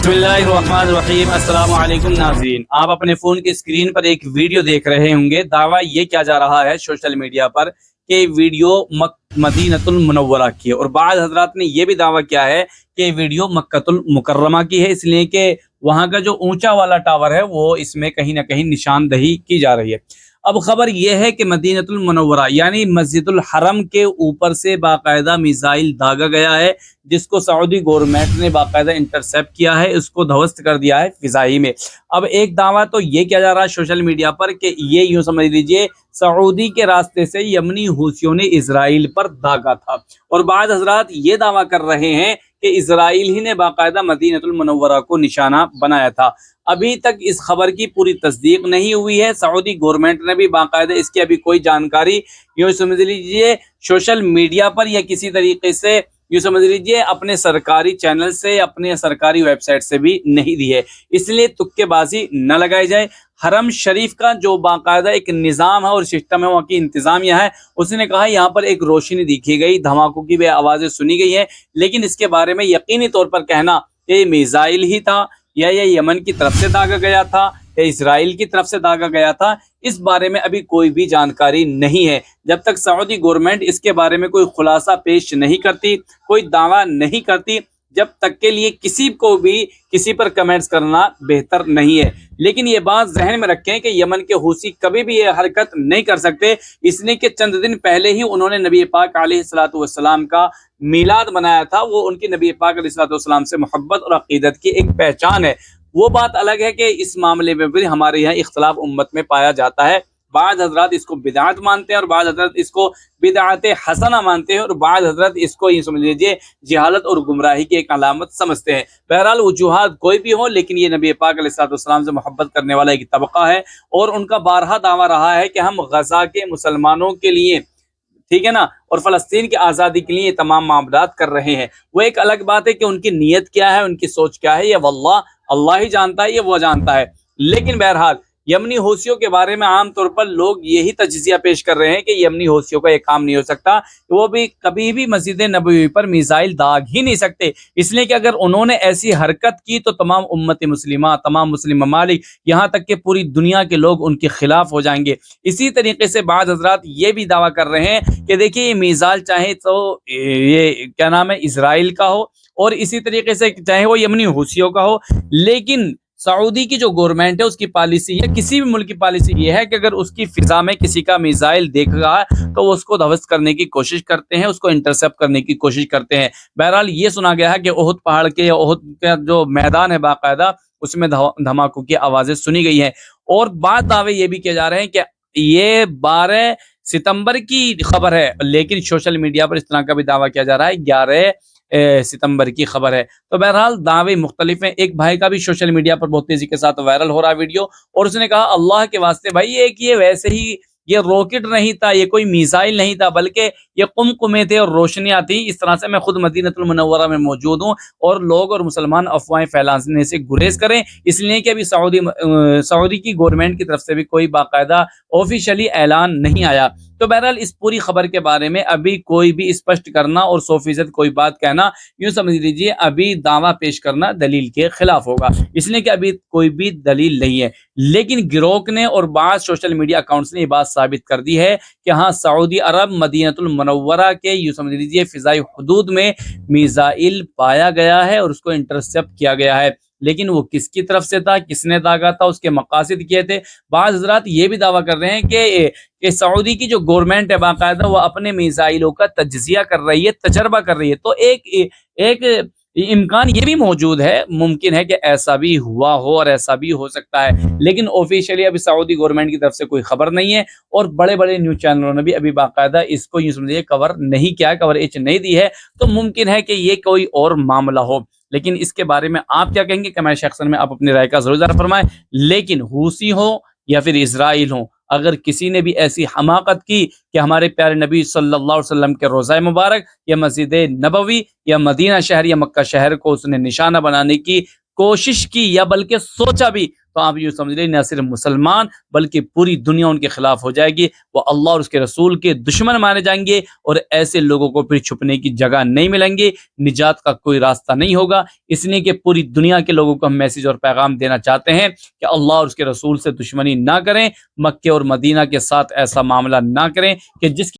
बिस्मिल्लाहिर्रहमानिर्रहीम। अस्सलाम वालेकुम नाज़रीन, आप अपने फ़ोन की स्क्रीन पर एक वीडियो देख रहे होंगे। दावा ये किया जा रहा है सोशल मीडिया पर कि वीडियो मदीनतुल मुनव्वरा की है, और बाद हजरात ने यह भी दावा किया है कि वीडियो मक्कतुल मुकर्रमा की है, इसलिए कि वहाँ का जो ऊंचा वाला टावर है वो इसमें कहीं ना कहीं निशानदही की जा रही है। अब खबर यह है कि मदीनतुल मुनव्वरा यानी मस्जिदुल हरम के ऊपर से बाकायदा मिसाइल दागा गया है, जिसको सऊदी गवर्नमेंट ने बाकायदा इंटरसेप्ट किया है, उसको ध्वस्त कर दिया है फिजाई में। अब एक दावा तो ये किया जा रहा है सोशल मीडिया पर कि ये यूं समझ लीजिए सऊदी के रास्ते से यमनी हूसियों ने इजराइल पर दागा था, और बाद हजरात ये दावा कर रहे हैं कि इजराइल ही ने बाकायदा मदीनतुल मुनव्वरा को निशाना बनाया था। अभी तक इस खबर की पूरी तस्दीक नहीं हुई है, सऊदी गवर्नमेंट ने भी बाकायदा इसकी अभी कोई जानकारी यूं समझ लीजिए सोशल मीडिया पर या किसी तरीके से यूं समझ लीजिए अपने सरकारी चैनल से, अपने सरकारी वेबसाइट से भी नहीं दी है, इसलिए तुक्केबाजी न लगाई जाए। हरम शरीफ का जो बाकायदा एक निज़ाम है और सिस्टम है, वहाँ की इंतज़ामिया है, उसने कहा यहाँ पर एक रोशनी दिखी गई, धमाकों की भी आवाज़ें सुनी गई हैं, लेकिन इसके बारे में यकीनी तौर पर कहना ये मिसाइल ही था या ये यमन की तरफ से दागा गया था या इसराइल की तरफ से दागा गया था, इस बारे में अभी कोई भी जानकारी नहीं है। जब तक सऊदी गवर्नमेंट इसके बारे में कोई खुलासा पेश नहीं करती, कोई दावा नहीं करती, जब तक के लिए किसी को भी किसी पर कमेंट्स करना बेहतर नहीं है। लेकिन ये बात जहन में रखें कि यमन के हूसी कभी भी ये हरकत नहीं कर सकते, इसलिए कि चंद दिन पहले ही उन्होंने नबी पाक अलैहिस्सलातु वस्सलाम का मीलाद मनाया था। वो उनकी नबी पाक अलैहिस्सलातु वस्सलाम से मोहब्बत और अकीदत की एक पहचान है। वो बात अलग है कि इस मामले में भी हमारे यहाँ इख्तलाफ उम्मत में पाया जाता है। बाद हजरत इसको बिदअत मानते हैं और बाद हजरत इसको बिदअत हसना मानते हैं, और बाद हजरत इसको ये समझ लीजिए जहालत और गुमराही की एक अलामत समझते हैं। बहरहाल वजूहात कोई भी हो, लेकिन ये नबी पाक अलैहिस्सलाम से मोहब्बत करने वाला एक तबका है, और उनका बारहा दावा रहा है कि हम गजा के मुसलमानों के लिए, ठीक है ना, और फलस्तीन की आज़ादी के लिए तमाम मामलात कर रहे हैं। वो एक अलग बात है कि उनकी नीयत क्या है, उनकी सोच क्या है, ये वल्लाह अल्लाह ही जानता है, ये वो जानता है। लेकिन बहरहाल यमनी हौसियों के बारे में आम तौर पर लोग यही तजजिया पेश कर रहे हैं कि यमनी हौसियों का ये काम नहीं हो सकता, वो भी कभी भी मस्जिद नबवी पर मिसाइल दाग ही नहीं सकते, इसलिए कि अगर उन्होंने ऐसी हरकत की तो तमाम उम्मत मुस्लिमा, तमाम मुस्लिम ममालिक, यहाँ तक कि पूरी दुनिया के लोग उनके खिलाफ हो जाएंगे। इसी तरीके से बाद हजरात ये भी दावा कर रहे हैं कि देखिए ये मिसाइल चाहे तो ये क्या नाम है इसराइल का हो, और इसी तरीके से चाहे वो यमनी हूसियों का हो, लेकिन सऊदी की जो गवर्नमेंट है उसकी पॉलिसी है, किसी भी मुल्क की पॉलिसी ये है कि अगर उसकी फिजा में किसी का मिसाइल देख रहा है तो वो उसको ध्वस्त करने की कोशिश करते हैं, उसको इंटरसेप्ट करने की कोशिश करते हैं। बहरहाल ये सुना गया है कि ओहद पहाड़ के या ओहद का जो मैदान है बाकायदा उसमें धमाकों की आवाजें सुनी गई हैं, और बाद दावे ये भी किए जा रहे हैं कि ये 12 सितंबर की खबर है, लेकिन सोशल मीडिया पर इस तरह का भी दावा किया जा रहा है 11 सितंबर की खबर है। तो बहरहाल दावे मुख्तलिफ हैं। एक भाई का भी सोशल मीडिया पर बहुत तेजी के साथ वायरल हो रहा है वीडियो, और उसने कहा अल्लाह के वास्ते भाई ये वैसे ही ये रॉकेट नहीं था, ये कोई मिसाइल नहीं था, बल्कि ये कुमकुमे थे और रोशनियां थी। इस तरह से मैं खुद मदीनतुल मुनव्वरा में मौजूद हूँ, और लोग और मुसलमान अफवाहें फैलाने से गुरेज करें, इसलिए कि अभी सऊदी की गवर्नमेंट की तरफ से भी कोई बाकायदा ऑफिशियली ऐलान नहीं आया। तो बहरहाल इस पूरी खबर के बारे में अभी कोई भी स्पष्ट करना और 100% कोई बात कहना, यूं समझ लीजिए अभी दावा पेश करना दलील के खिलाफ होगा, इसलिए कि अभी कोई भी दलील नहीं है। लेकिन गिरोह ने और बाद सोशल मीडिया अकाउंट्स ने ये बात साबित कर दी है कि हाँ सऊदी अरब मदीनतुल मुनव्वरा के यूं समझ लीजिए फिजाई हुदूद में मिसाइल पाया गया है और उसको इंटरसेप्ट किया गया है, लेकिन वो किसकी तरफ से था, किसने दागा था, उसके मकासद किए थे। बाद हजरात ये भी दावा कर रहे हैं कि सऊदी की जो गवर्नमेंट है बाकायदा वो अपने मिसाइलों का तज्जिया कर रही है, तजर्बा कर रही है। तो एक इम्कान ये भी मौजूद है, मुमकिन है कि ऐसा भी हुआ हो और ऐसा भी हो सकता है, लेकिन ऑफिशियली अभी सऊदी गवर्नमेंट की तरफ से कोई खबर नहीं है, और बड़े बड़े न्यूज चैनलों ने भी अभी बाकायदा इसको यूं समझिए कवर नहीं किया, कवरेज नहीं दी है। तो मुमकिन है कि ये कोई और मामला हो, लेकिन इसके बारे में आप क्या कहेंगे कमेंट सेक्शन में आप अपनी राय का जरूर फरमाएं। लेकिन हूसी हो या फिर इजराइल हो, अगर किसी ने भी ऐसी हमाकत की कि हमारे प्यारे नबी सल्लल्लाहु अलैहि वसल्लम के रोज़ा मुबारक या मस्जिद नबवी या मदीना शहर या मक्का शहर को उसने निशाना बनाने की کوشش کی یا بلکہ سوچا بھی تو آپ یوں سمجھ لیں نہ صرف مسلمان بلکہ پوری دنیا ان کے خلاف ہو جائے گی، وہ اللہ اور اس کے رسول کے دشمن مانے جائیں گے، اور ایسے لوگوں کو پھر چھپنے کی جگہ نہیں ملیں گے، نجات کا کوئی راستہ نہیں ہوگا۔ اس لیے کہ پوری دنیا کے لوگوں کو ہم میسج اور پیغام دینا چاہتے ہیں کہ اللہ اور اس کے رسول سے دشمنی نہ کریں، مکے اور مدینہ کے ساتھ ایسا معاملہ نہ کریں کہ جس